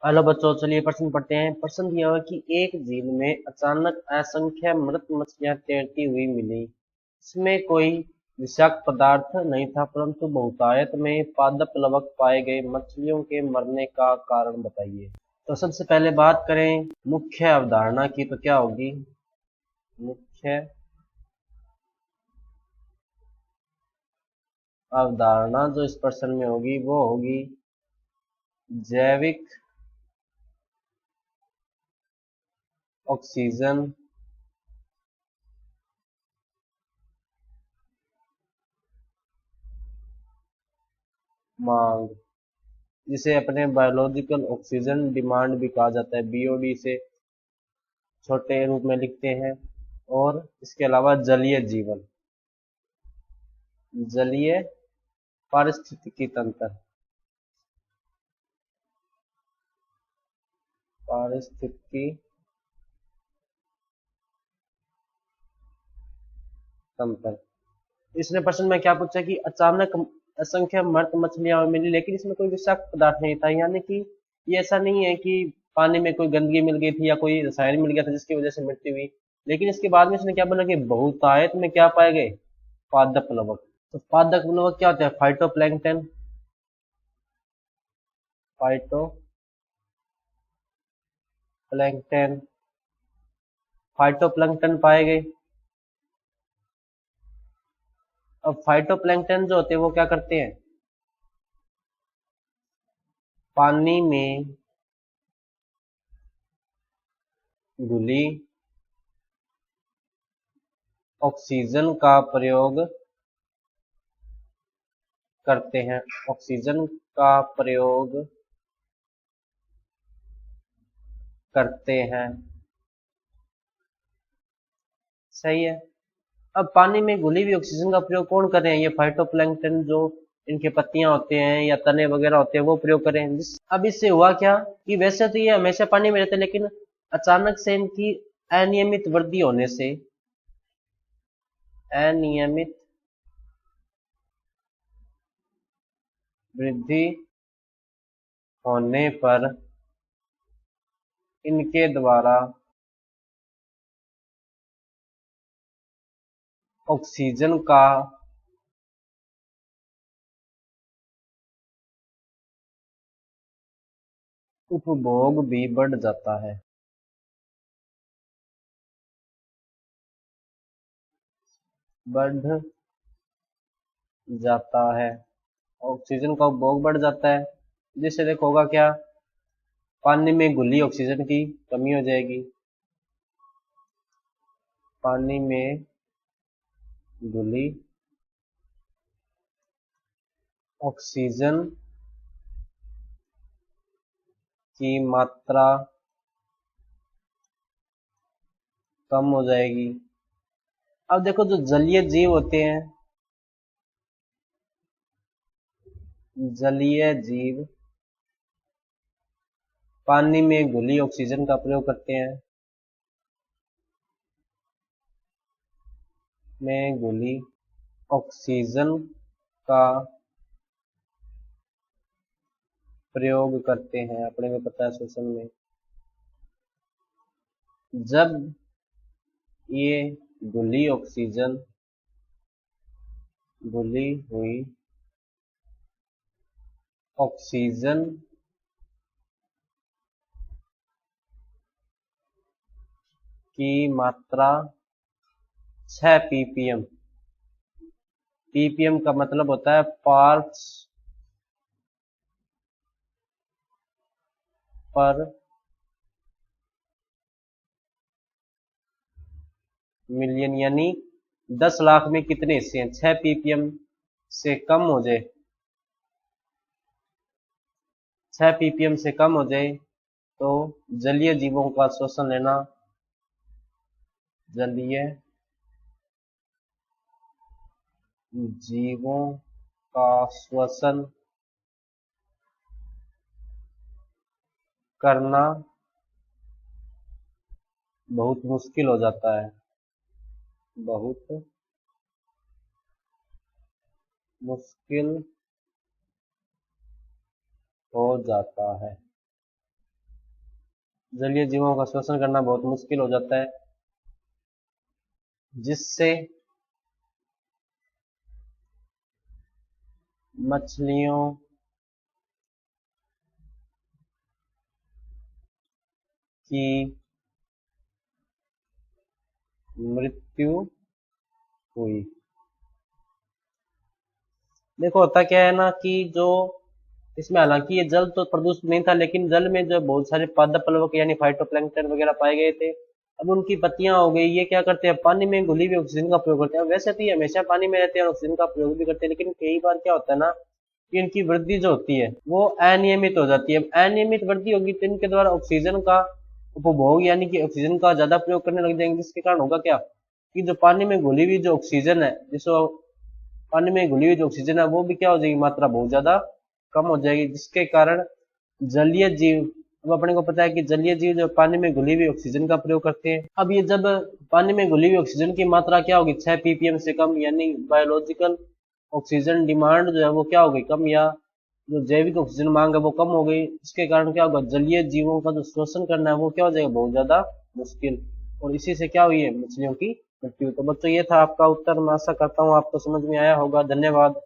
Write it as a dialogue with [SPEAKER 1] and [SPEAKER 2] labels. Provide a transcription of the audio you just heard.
[SPEAKER 1] Hello बच्चों, चलिए प्रश्न पढ़ते हैं। प्रश्न दिया हुआ कि एक झील में अचानक असंख्य मृत मछलियां तैरती हुई मिली। इसमें कोई विषाक्त पदार्थ नहीं था, परंतु बहुतायत में पादप प्लवक पाए गए। मछलियों के मरने का कारण बताइए। तो सबसे पहले बात करें मुख्य अवधारणा की, तो क्या होगी मुख्य अवधारणा जो इस प्रश्न में होगी वो होगी जैविक ऑक्सीजन मांग, जिसे अपने बायोलॉजिकल ऑक्सीजन डिमांड भी कहा जाता है, बीओडी से छोटे रूप में लिखते हैं। और इसके अलावा जलीय जीवन, जलीय पारिस्थितिकी तंत्र, पारिस्थितिकी तंत्र। इसने प्रश्न में क्या पूछा कि अचानक असंख्य मृत मछलियां मिली, लेकिन इसमें कोई विषाक्त पदार्थ नहीं था। यानी कि ये ऐसा नहीं है कि पानी में कोई गंदगी मिल गई थी या कोई रसायन मिल गया था जिसकी वजह से मृत्यु हुई। लेकिन इसके बाद में इसने क्या बोला कि बहुतायत में क्या पाए गए, पादप प्लवक। तो पादप प्लवक क्या होता है, फाइटोप्लैंक्टन, फाइटोप्लैंक्टन, फाइटोप्लैंक्टन पाए गए। अब फाइटोप्लैंक्टन जो होते हैं वो क्या करते हैं, पानी में घुली ऑक्सीजन का प्रयोग करते हैं, ऑक्सीजन का प्रयोग करते हैं। सही है। अब पानी में घुली हुई ऑक्सीजन का प्रयोग कौन कर रहे हैं, ये फाइटोप्लैंक्टन जो इनके पत्तियां होते हैं या तने वगैरह होते हैं वो प्रयोग कर रहे हैं। अब इससे हुआ क्या कि वैसे तो ये हमेशा पानी में रहते हैं, लेकिन अचानक से इनकी अनियमित वृद्धि होने से, अनियमित वृद्धि होने पर इनके द्वारा ऑक्सीजन का उपभोग भी बढ़ जाता है, बढ़ जाता है। ऑक्सीजन का उपभोग बढ़ जाता है, जिससे देखो होगा क्या, पानी में घुली ऑक्सीजन की कमी हो जाएगी। पानी में घुली ऑक्सीजन की मात्रा कम हो जाएगी। अब देखो जो जलीय जीव होते हैं, जलीय जीव पानी में घुली ऑक्सीजन का प्रयोग करते हैं, में घुली ऑक्सीजन का प्रयोग करते हैं, अपने में पता है श्वसन में। जब ये घुली ऑक्सीजन, घुली हुई ऑक्सीजन की मात्रा 6 ppm, ppm का मतलब होता है पार्ट्स पर मिलियन, यानी 10 लाख में कितने हिस्से हैं, 6 ppm से कम हो जाए, 6 ppm से कम हो जाए तो जलीय जीवों का श्वसन लेना, जलीय जीवों का श्वसन करना बहुत मुश्किल हो जाता है, बहुत मुश्किल हो जाता है। जलीय जीवों का श्वसन करना बहुत मुश्किल हो जाता है, जिससे मछलियों की मृत्यु हुई। देखो होता क्या है ना कि जो इसमें, हालांकि ये जल तो प्रदूषित नहीं था, लेकिन जल में जो बहुत सारे पादप प्लवक यानी फाइटोप्लैंक्टन वगैरह पाए गए थे। अब उनकी पत्तियां हो गई, ये क्या करते हैं, पानी में घुली हुई ऑक्सीजन का प्रयोग करते हैं। वैसे तो ये हमेशा पानी में रहते हैं और ऑक्सीजन का प्रयोग भी करते हैं, लेकिन कई बार क्या होता है ना कि इनकी वृद्धि जो होती है वो अनियमित हो जाती है। अब अनियमित वृद्धि होगी तो इनके द्वारा ऑक्सीजन का उपभोग यानी कि ऑक्सीजन का ज्यादा प्रयोग करने लग जाएंगे, जिसके कारण होगा क्या कि जो पानी में घुली हुई जो ऑक्सीजन है, जिसको पानी में घुली हुई जो ऑक्सीजन है वो भी क्या हो जाएगी, मात्रा बहुत ज्यादा कम हो जाएगी, जिसके कारण जलीय जीव, अब अपने को पता है कि जलीय जीव जो पानी में घुली हुई ऑक्सीजन का प्रयोग करते हैं। अब ये जब पानी में घुली हुई ऑक्सीजन की मात्रा क्या होगी, 6 ppm से कम, यानी बायोलॉजिकल ऑक्सीजन डिमांड जो है वो क्या हो गई, कम, या जो जैविक ऑक्सीजन मांग है वो कम हो गई। इसके कारण क्या होगा, जलीय जीवों का जो शोषण करना है वो क्या हो जाएगा, बहुत ज्यादा मुश्किल। और इसी से क्या हुई है, मछलियों की मृत्यु। तो बच्चों ये था आपका उत्तर। मैं आशा करता हूँ आपको समझ में आया होगा। धन्यवाद।